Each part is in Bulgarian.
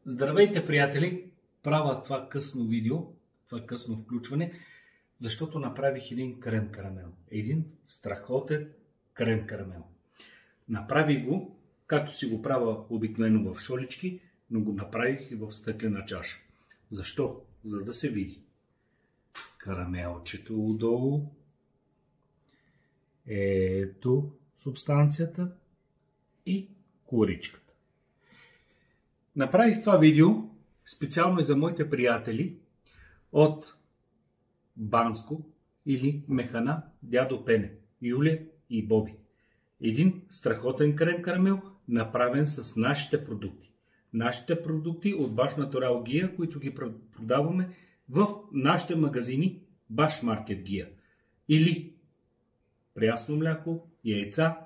Здравейте, приятели! Правя това късно видео, това късно включване, защото направих един крем карамел. Един страхотен крем карамел. Направих го, както си го правя обикновено в шолички, но го направих и в стъклена чаша. Защо? За да се види карамелчето отдолу. Ето субстанцията и коричката. Направих това видео специално и за моите приятели от Банско или Механа, дядо Пене, Юлия и Боби. Един страхотен крем карамел, направен с нашите продукти. Нашите продукти от Баш Натурал Гия, които ги продаваме в нашите магазини Баш Маркет Гия. Или прясно мляко, яйца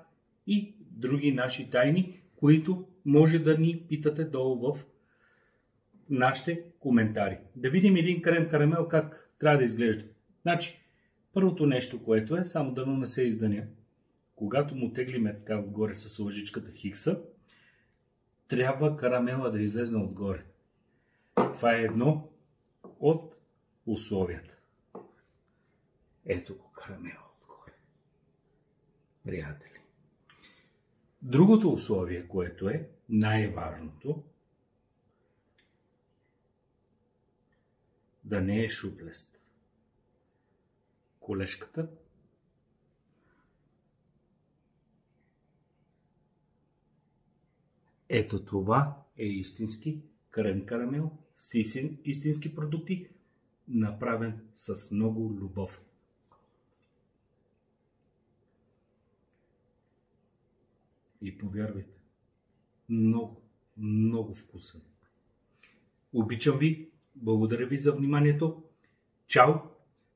и други наши тайни, които може да ни питате долу в нашите коментари. Да видим един крем карамел как трябва да изглежда. Значи, първото нещо, което е, само да не се изданя, когато му теглиме така отгоре с лъжичката хикса, трябва карамела да излезне отгоре. Това е едно от условията. Ето го карамела отгоре. Приятели. Другото условие, което е най-важното, да не е шуплест. Колешката ето това е истински крем карамел с истински продукти, направен с много любов. И повярвайте, много вкусен. Обичам ви, благодаря ви за вниманието. Чао!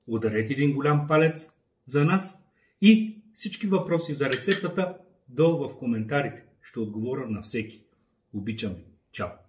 Ударете един голям палец за нас и всички въпроси за рецептата долу в коментарите. Ще отговоря на всеки. Обичам ви. Чао!